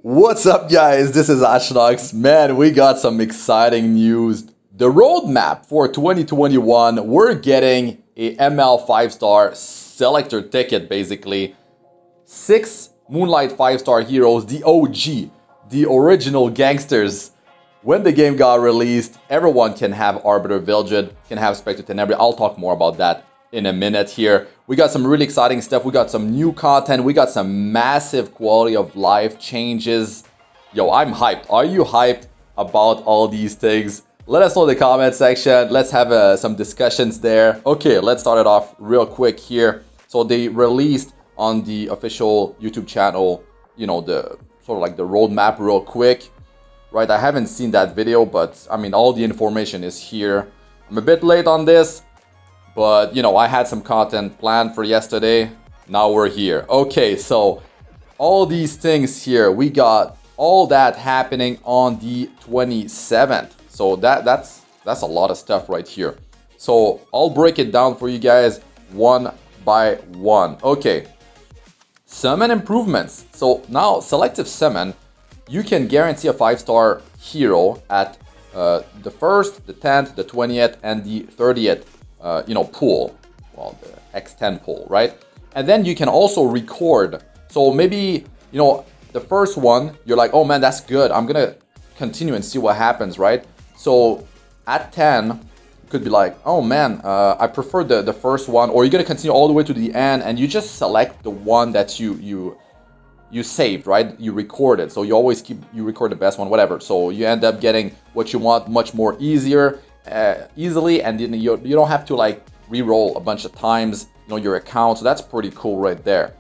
What's up, guys? This is Astranox. Man, we got some exciting news. The roadmap for 2021, we're getting a ML 5-star selector ticket, basically. 6 Moonlight 5-star heroes, the OG, the original gangsters. When the game got released, everyone can have Arbiter Vilgid, can have Spectre Tenebria. I'll talk more about that in a minute here. We got some really exciting stuff. We got some new content. We got some massive quality of life changes. Yo, I'm hyped. Are you hyped about all these things? Let us know in the comment section. Let's have some discussions there. Okay, let's start it off real quick here. So they released on the official YouTube channel, you know, the sort of like the roadmap real quick. Right, I haven't seen that video, but I mean, all the information is here. I'm a bit late on this, but you know, I had some content planned for yesterday. Now we're here. Okay, so all these things here, we got all that happening on the 27th. So that's a lot of stuff right here. So I'll break it down for you guys one by one. Okay, summon improvements. So now selective summon, you can guarantee a 5-star hero at the 1st, the 10th, the 20th, and the 30th, you know, pool. Well, the X10 pool, right? And then you can also record. So maybe, you know, the first one, you're like, oh man, that's good. I'm gonna continue and see what happens, right? So at 10, you could be like, oh man, I prefer the first one. Or you're gonna continue all the way to the end and you just select the one that you saved, right? You recorded, so you always you record the best one, whatever. So you end up getting what you want much more easily, and then you don't have to like re-roll a bunch of times, you know, your account. So that's pretty cool right there.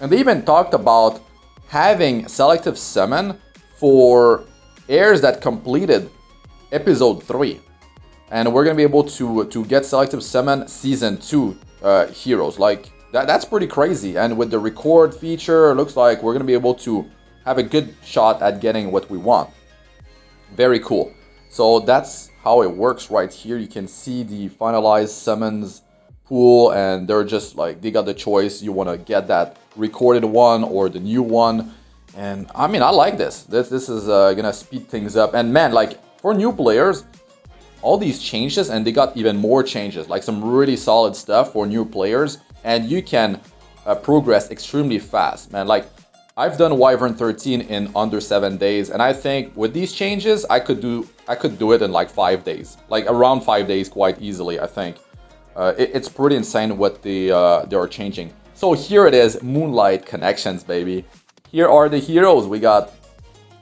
And they even talked about having selective summon for heirs that completed episode 3, and we're gonna be able to get selective summon season 2 heroes. Like that's pretty crazy. And with the record feature, it looks like we're going to be able to have a good shot at getting what we want. Very cool. So that's how it works right here. You can see the finalized summons pool, and they're just like, they got the choice. You want to get that recorded one or the new one. And I mean, I like this. This is going to speed things up. And man, like for new players, all these changes, and they got even more changes, like some really solid stuff for new players. And you can progress extremely fast, man. Like I've done Wyvern 13 in under 7 days, and I think with these changes, I could do it in like 5 days, like around 5 days, quite easily. I think it's pretty insane what they are changing. So here it is, Moonlight Connections, baby. Here are the heroes. We got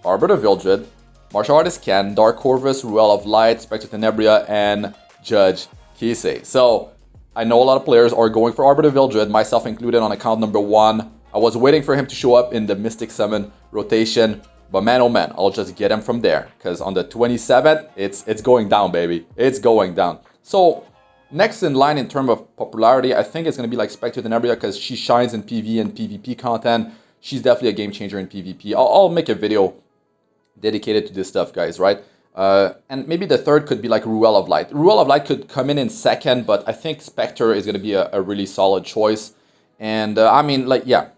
Arbiter Vilgid, Martial Artist Ken, Dark Corvus, Ruel of Light, Spectre Tenebria, and Judge Kisei. So I know a lot of players are going for Arbiter Vilgid, myself included on account number 1. I was waiting for him to show up in the Mystic Summon rotation, but man, oh man, I'll just get him from there. Because on the 27th, it's going down, baby. It's going down. So next in line in terms of popularity, I think it's going to be like Spectre Tenebria, because she shines in PvE and PvP content. She's definitely a game changer in PvP. I'll make a video dedicated to this stuff, guys, right? And maybe the third could be like Ruel of Light. Ruel of Light could come in second, but I think Spectre is going to be a really solid choice. And I mean, like, yeah,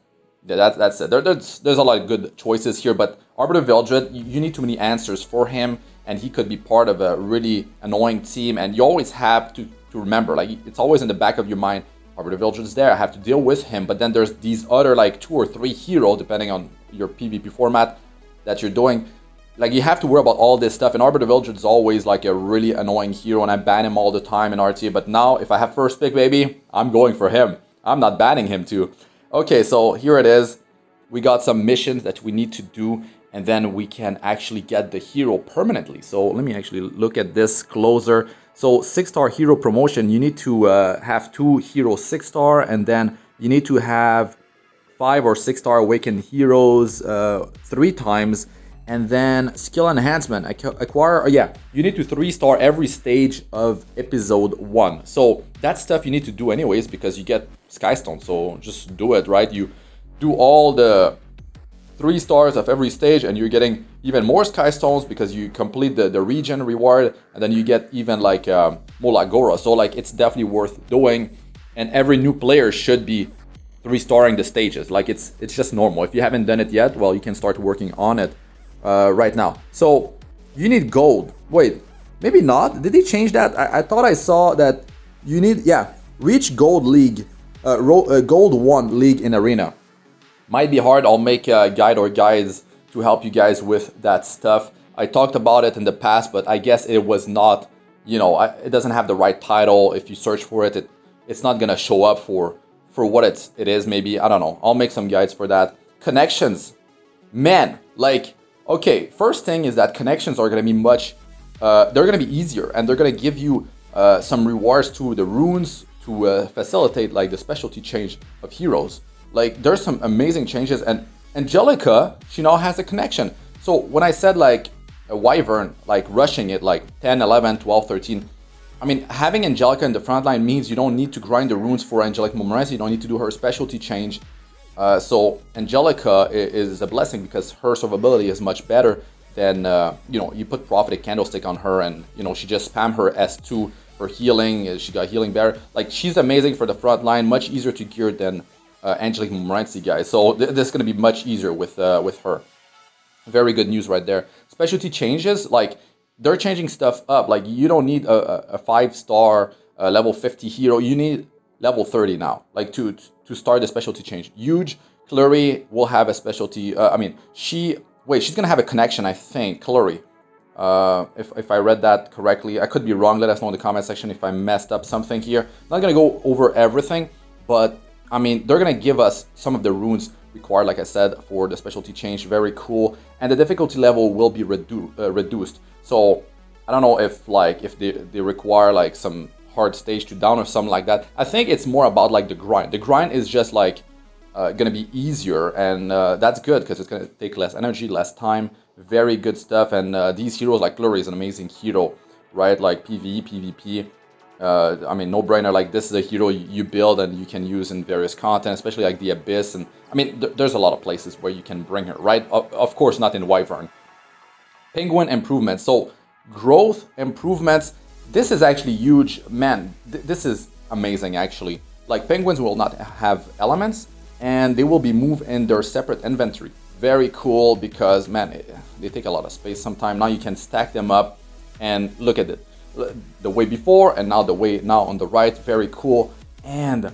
that's it. There's a lot of good choices here, but Arbiter Vilgid, you need too many answers for him, and he could be part of a really annoying team. And you always have to remember, like, it's always in the back of your mind, Arbiter Vilgid is there, I have to deal with him. But then there's these other like 2 or 3 heroes, depending on your PvP format that you're doing. Like, you have to worry about all this stuff, and Arbiter Vilgid is always like a really annoying hero, and I ban him all the time in RTA. But now, if I have first pick, baby, I'm going for him. I'm not banning him too. Okay, so here it is. We got some missions that we need to do, and then we can actually get the hero permanently. So let me actually look at this closer. So 6-star hero promotion, you need to have 2 hero 6-star, and then you need to have 5 or 6-star awakened heroes 3 times. And then skill enhancement, acquire, yeah, you need to 3-star every stage of episode 1. So that's stuff you need to do anyways, because you get Skystone, so just do it, right? You do all the 3 stars of every stage, and you're getting even more Skystones because you complete the region reward, and then you get even like MolaGora. So like, it's definitely worth doing, and every new player should be 3-starring the stages. Like it's just normal. If you haven't done it yet, well, you can start working on it right now. So you need gold. Wait, maybe not. Did they change that? I thought I saw that you need, yeah, reach gold league, gold 1 league in arena. Might be hard. I'll make a guide or guides to help you guys with that stuff. I talked about it in the past, but I guess it was not, you know, it doesn't have the right title. If you search for it, it's not gonna show up for what it is. Maybe, I don't know. I'll make some guides for that. Connections, man, like, okay, first thing is that connections are gonna be much, they're gonna be easier, and they're gonna give you some rewards to the runes to facilitate like the specialty change of heroes. Like, there's some amazing changes, and Angelica, she now has a connection. So when I said like a Wyvern, like rushing it like 10, 11, 12, 13, I mean, having Angelica in the front line means you don't need to grind the runes for Angelic Moonlight, you don't need to do her specialty change. So Angelica is a blessing because her survivability is much better than, you know, you put Prophetic Candlestick on her and, you know, she just spam her S2 for healing, she got healing better. Like, she's amazing for the front line, much easier to gear than Angelic Moonlight, guys. So this is going to be much easier with her. Very good news right there. Specialty changes, like, they're changing stuff up. Like, you don't need a 5-star level 50 hero. You need level 30 now, like, to start the specialty change. Huge. Clary will have a specialty. I mean, she's gonna have a connection, I think. Clary, if I read that correctly. I could be wrong. Let us know in the comment section if I messed up something here. I'm not gonna go over everything, but I mean, they're gonna give us some of the runes required, like I said, for the specialty change. Very cool. And the difficulty level will be reduced. So I don't know if they require like some hard stage to down or something like that. I think it's more about like the grind. The grind is just like gonna be easier, and that's good because it's gonna take less energy, less time. Very good stuff. And these heroes, like Clary is an amazing hero, right? Like PvE, PvP. I mean, no brainer. Like, this is a hero you build and you can use in various content, especially like the Abyss. And I mean, there's a lot of places where you can bring her, right? Of course, not in Wyvern. Penguin improvements. So growth improvements. This is actually huge, man. This is amazing, actually. Like, penguins will not have elements, and they will be moved in their separate inventory. Very cool, because man, they take a lot of space sometimes. Now you can stack them up, and look at it. The way before and now the way now on the right. Very cool. And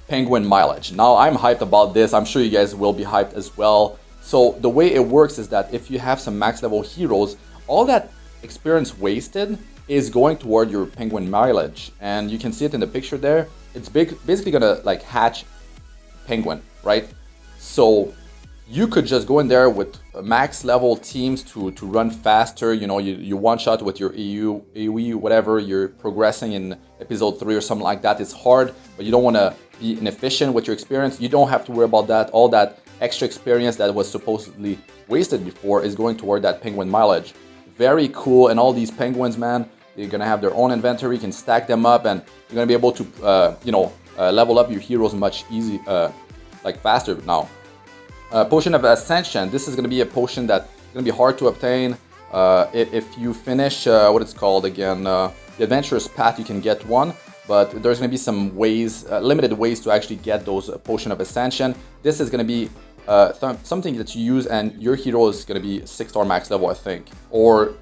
penguin mileage. Now I'm hyped about this. I'm sure you guys will be hyped as well. So the way it works is that if you have some max level heroes, all that experience wasted is going toward your penguin mileage, and you can see it in the picture there. It's basically gonna like hatch penguin, right? So you could just go in there with max level teams to run faster. You know, you one shot with your AoE, whatever. You're progressing in episode 3 or something like that. It's hard, but you don't want to be inefficient with your experience. You don't have to worry about that. All that extra experience that was supposedly wasted before is going toward that penguin mileage. Very cool. And all these penguins, man, they're gonna have their own inventory. You can stack them up, and you're gonna be able to, you know, level up your heroes much like faster now. Potion of Ascension. This is going to be a potion that's going to be hard to obtain. If you finish, what it's called again, the Adventurous Path, you can get one. But there's going to be some ways, limited ways to actually get those Potion of Ascension. This is going to be something that you use, and your hero is going to be 6-star max level, I think. Or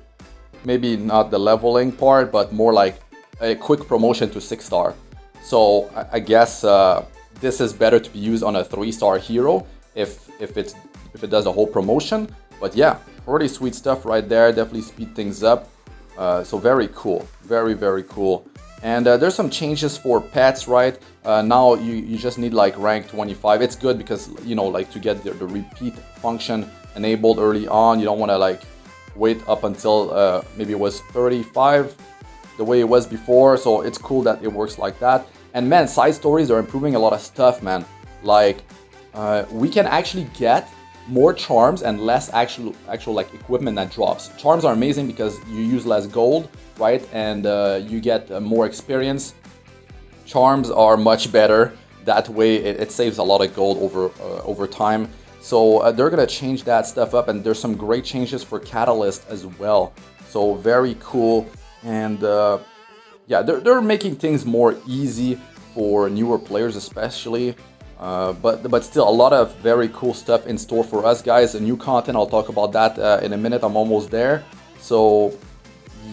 maybe not the leveling part, but more like a quick promotion to 6-star. So I guess this is better to be used on a 3-star hero if it does a whole promotion. But yeah, pretty sweet stuff right there. Definitely speed things up. So very cool, very cool. And there's some changes for pets, right? Now you just need like rank 25. It's good because, you know, like to get the repeat function enabled early on. You don't want to like wait up until maybe it was 35 the way it was before. So it's cool that it works like that. And man, side stories are improving a lot of stuff, man. Like we can actually get more charms and less actual like equipment that drops. Charms are amazing because you use less gold, right? And you get more experience. Charms are much better. That way it saves a lot of gold over time. So they're gonna change that stuff up, and there's some great changes for Catalyst as well. So very cool. And yeah, they're making things more easy for newer players especially. But still, a lot of very cool stuff in store for us, guys. A new content, I'll talk about that in a minute. I'm almost there. So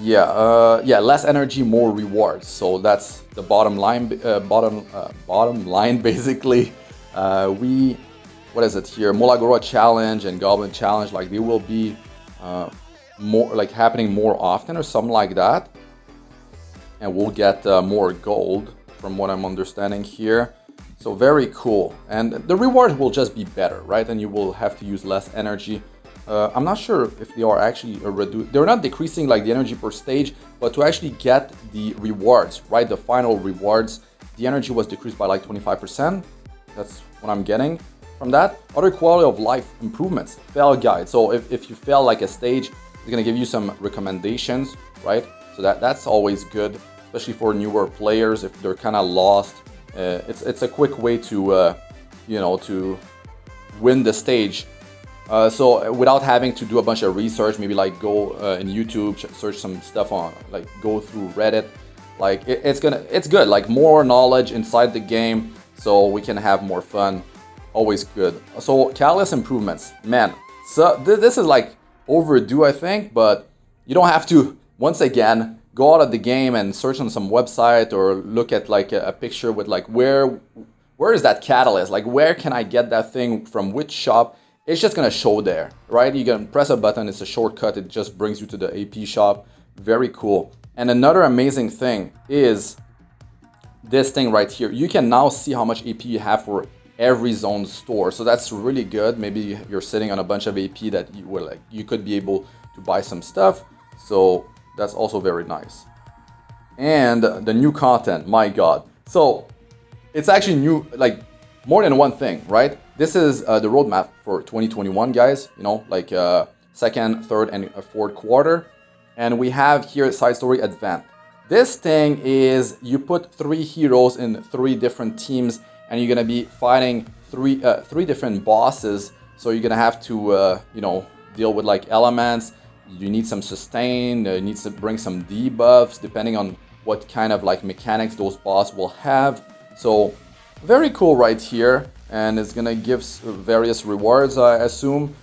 yeah, yeah, less energy, more rewards. So that's the bottom line. Bottom line, basically. What is it here? MolaGora challenge and Goblin challenge, like they will be more like happening more often or something like that. And we'll get more gold from what I'm understanding here. So very cool. And the rewards will just be better, right? And you will have to use less energy. I'm not sure if they are actually they're not decreasing like the energy per stage, but to actually get the rewards, right? The final rewards, the energy was decreased by like 25%. That's what I'm getting from that. Other quality of life improvements, fail guide. So if you fail like a stage, it's gonna give you some recommendations, right? So that's always good, especially for newer players if they're kind of lost. It's a quick way to you know, to win the stage. So without having to do a bunch of research, maybe like go in YouTube, search some stuff on, like go through Reddit. Like it's good, like more knowledge inside the game, so we can have more fun. Always good. So catalyst improvements, man. So this is like overdue, I think, but you don't have to. Once again, go out of the game and search on some website or look at like a picture with like where is that catalyst? Like where can I get that thing from which shop? It's just gonna show there, right? You can press a button, it's a shortcut, it just brings you to the AP shop. Very cool. And another amazing thing is this thing right here. You can now see how much AP you have for every zone store. So that's really good. Maybe you're sitting on a bunch of AP that you could be able to buy some stuff. So that's also very nice. And the new content, my God. So it's actually new, like more than one thing, right? This is the roadmap for 2021, guys. You know, like second, third, and fourth quarter. And we have here side story advent. This thing is you put 3 heroes in 3 different teams, and you're gonna be fighting three different bosses. So you're gonna have to you know, deal with like elements. You need some sustain. You need to bring some debuffs depending on what kind of like mechanics those bosses will have. So very cool right here, and it's gonna give various rewards, I assume.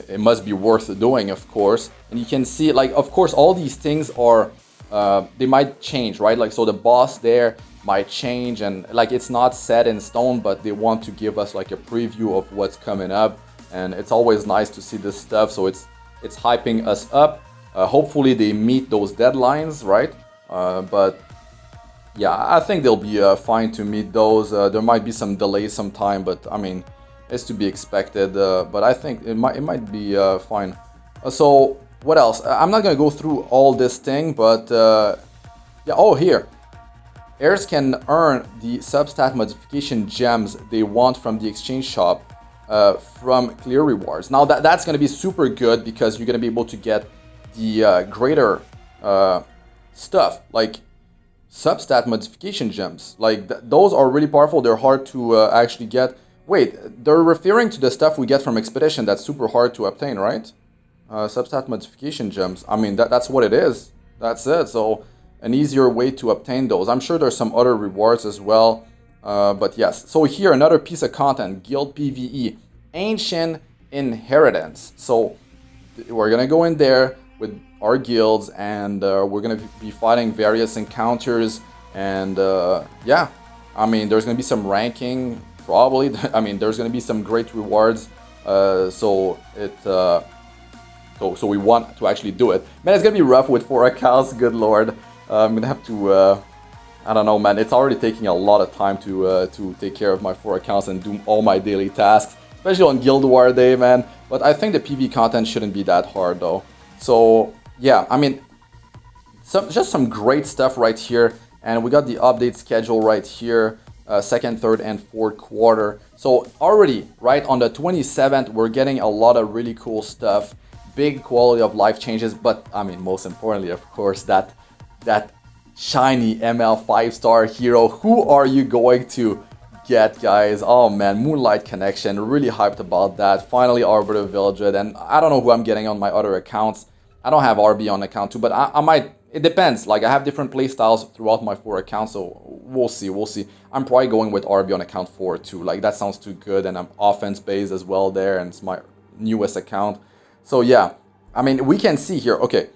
It must be worth doing, of course. And you can see, like, of course, all these things are they might change, right? Like, so the boss there might change, and like it's not set in stone, but they want to give us like a preview of what's coming up, and it's always nice to see this stuff. So it's hyping us up. Hopefully they meet those deadlines, right? But yeah, I think they'll be fine to meet those. There might be some delays sometime, but I mean, it's to be expected. But I think it might be fine. So what else? I'm not gonna go through all this thing, but yeah. Oh, here, heirs can earn the substat modification gems they want from the exchange shop from clear rewards. Now that's gonna be super good because you're gonna be able to get the greater stuff like substat modification gems. Like those are really powerful. They're hard to actually get. Wait, they're referring to the stuff we get from Expedition that's super hard to obtain, right? Substat modification gems. I mean, that's what it is. That's it. So an easier way to obtain those. I'm sure there's some other rewards as well. But yes. So here, another piece of content. Guild PvE. Ancient Inheritance. So we're going to go in there with our guilds, and we're going to be fighting various encounters. And yeah, I mean, there's going to be some ranking. Probably. I mean, there's going to be some great rewards. So we want to actually do it. Man, it's going to be rough with 4 accounts. Good lord. I'm going to have to... I don't know, man. It's already taking a lot of time to take care of my 4 accounts and do all my daily tasks. Especially on Guild War Day, man. But I think the PvE content shouldn't be that hard, though. So, yeah. I mean, just some great stuff right here. And we got the update schedule right here. Second, third, and fourth quarter. So already, right, on the 27th, we're getting a lot of really cool stuff. Big quality of life changes, but I mean, most importantly, of course, that shiny ML 5-star hero. Who are you going to get, guys? Oh man, Moonlight Connection. Really hyped about that. Finally, Arbiter Vildred, and I don't know who I'm getting on my other accounts. I don't have RB on account too, but I might. It depends. Like I have different play styles throughout my 4 accounts, so we'll see. We'll see. I'm probably going with RB on account 4 too. Like that sounds too good, and I'm offense based as well there, and it's my newest account. So yeah, I mean we can see here. Okay,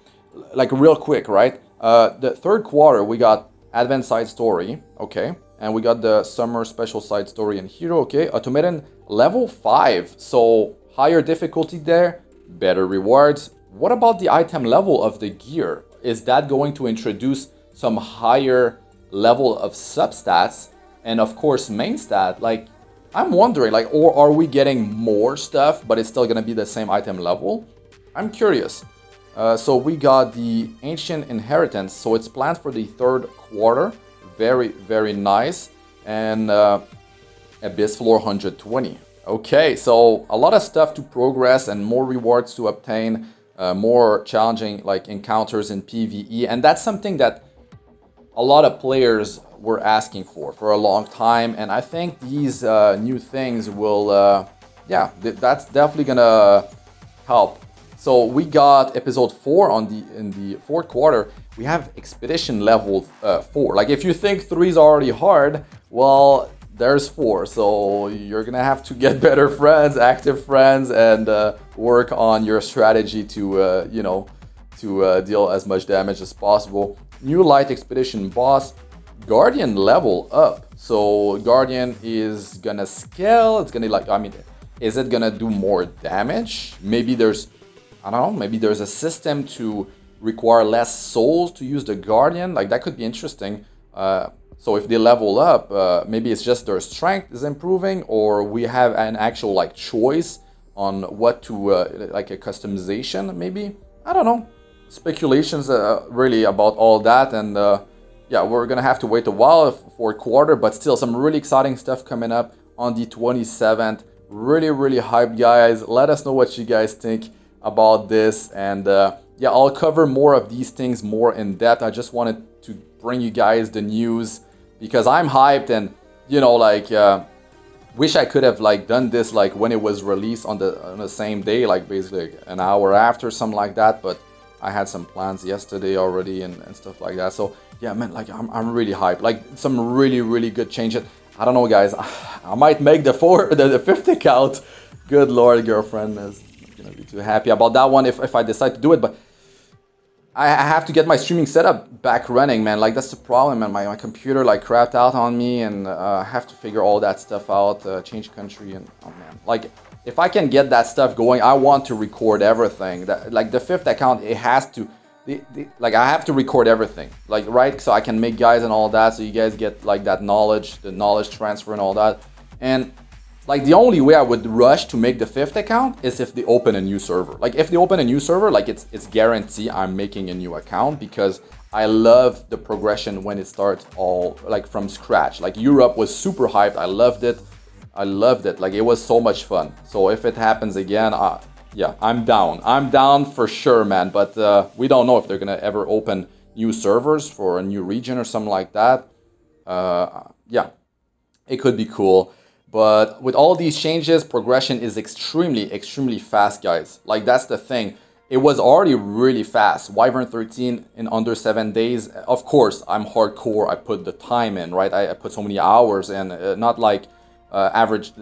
like real quick, right? The third quarter we got Advanced Side Story, okay, and we got the Summer Special Side Story and Hero, okay. Automated level 5, so higher difficulty there, better rewards. What about the item level of the gear? Is that going to introduce some higher level of substats and of course main stat? Like I'm wondering, like, or are we getting more stuff but it's still gonna be the same item level? I'm curious. So we got the Ancient Inheritance, so it's planned for the third quarter. Very, very nice. And Abyss Floor 120. Okay, so a lot of stuff to progress and more rewards to obtain. More challenging like encounters in PvE, and that's something that a lot of players were asking for a long time, and I think these new things will yeah, that's definitely gonna help. So we got episode 4 in the fourth quarter. We have expedition level 4. Like if you think 3 is already hard, well, there's 4, so you're gonna have to get better friends, active friends, and work on your strategy to you know, to deal as much damage as possible. New light expedition boss, Guardian level up. So Guardian is gonna scale. It's gonna, like, I mean, is it gonna do more damage? Maybe there's, I don't know, maybe there's a system to require less souls to use the Guardian. Like that could be interesting. So if they level up, maybe it's just their strength is improving, or we have an actual like choice on what to like a customization. Maybe, I don't know. Speculations really about all that, and yeah, we're gonna have to wait a while for a quarter, but still some really exciting stuff coming up on the 27th. Really hyped, guys. Let us know what you guys think about this, and yeah, I'll cover more of these things more in depth. I just wanted to bring you guys the news because I'm hyped, and you know, like wish I could have like done this like when it was released on the same day, like basically an hour after, something like that, but I had some plans yesterday already and stuff like that. So yeah, man, like I'm really hyped. Like some really good changes. I don't know, guys. I might make the 5th account. Good lord, girlfriend is gonna be too happy about that one if I decide to do it. But I have to get my streaming setup back running, man. Like that's the problem, man. My computer like crapped out on me, and I have to figure all that stuff out. Change country, and oh man, like if I can get that stuff going, I want to record everything. Like the 5th account, it has to. Like I have to record everything, like, right, so I can make guys and all that, so you guys get like that knowledge, the knowledge transfer and all that. And like the only way I would rush to make the 5th account is if they open a new server. Like if they open a new server, like it's guaranteed I'm making a new account, because I love the progression when it starts all like from scratch. Like Europe was super hyped. I loved it. Like it was so much fun. So if it happens again, yeah, I'm down. I'm down for sure, man. But we don't know if they're gonna ever open new servers for a new region or something like that. Yeah, it could be cool. But with all these changes, progression is extremely fast, guys. Like that's the thing. It was already really fast. Wyvern 13 in under 7 days. Of course, I'm hardcore. I put the time in, right? I put so many hours in. Not like average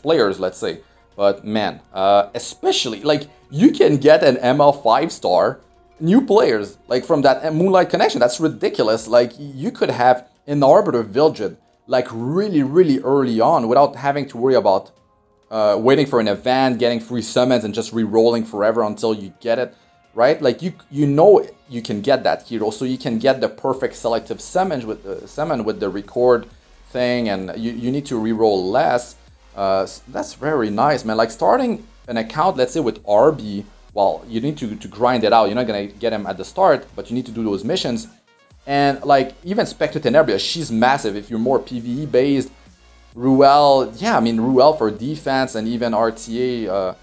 players, let's say. But man, especially like you can get an ML5 star, new players like from that Moonlight Connection. That's ridiculous. Like you could have an Arbiter Vilgid like really early on without having to worry about waiting for an event, getting free summons, and just re-rolling forever until you get it, right? Like you know you can get that hero, so you can get the perfect selective summon with the record thing, and you need to re-roll less. That's very nice, man. Like starting an account, let's say with RB, well, you need to grind it out. You're not gonna get him at the start, but you need to do those missions. And like even Spectre Tenebria, she's massive if you're more PvE based. Ruel, yeah, I mean Ruel for defense and even RTA,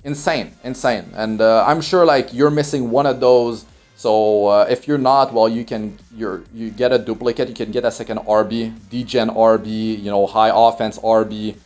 insane. And I'm sure like you're missing one of those. So if you're not, well, you get a duplicate. You can get a second RB, degen RB, you know, high offense RB,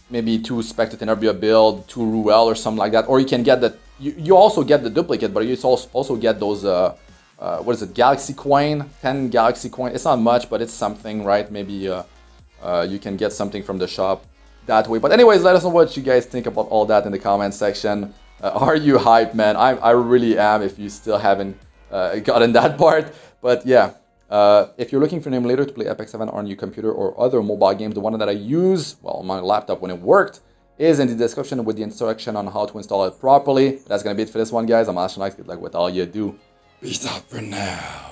maybe 2 Spectre Tenebria build, 2 Ruel or something like that. Or you can get the you also get the duplicate, but you also get those, what is it, Galaxy Coin, 10 Galaxy Coin. It's not much, but it's something, right? Maybe you can get something from the shop that way. But anyways, let us know what you guys think about all that in the comment section. Are you hyped, man? I really am, if you still haven't gotten that part. But yeah, if you're looking for an emulator to play Apex 7 on your computer or other mobile games, the one that I use, well, on my laptop when it worked, is in the description with the instruction on how to install it properly. That's gonna be it for this one, guys. I'm Astranox. Good luck with all you do. Peace out for now.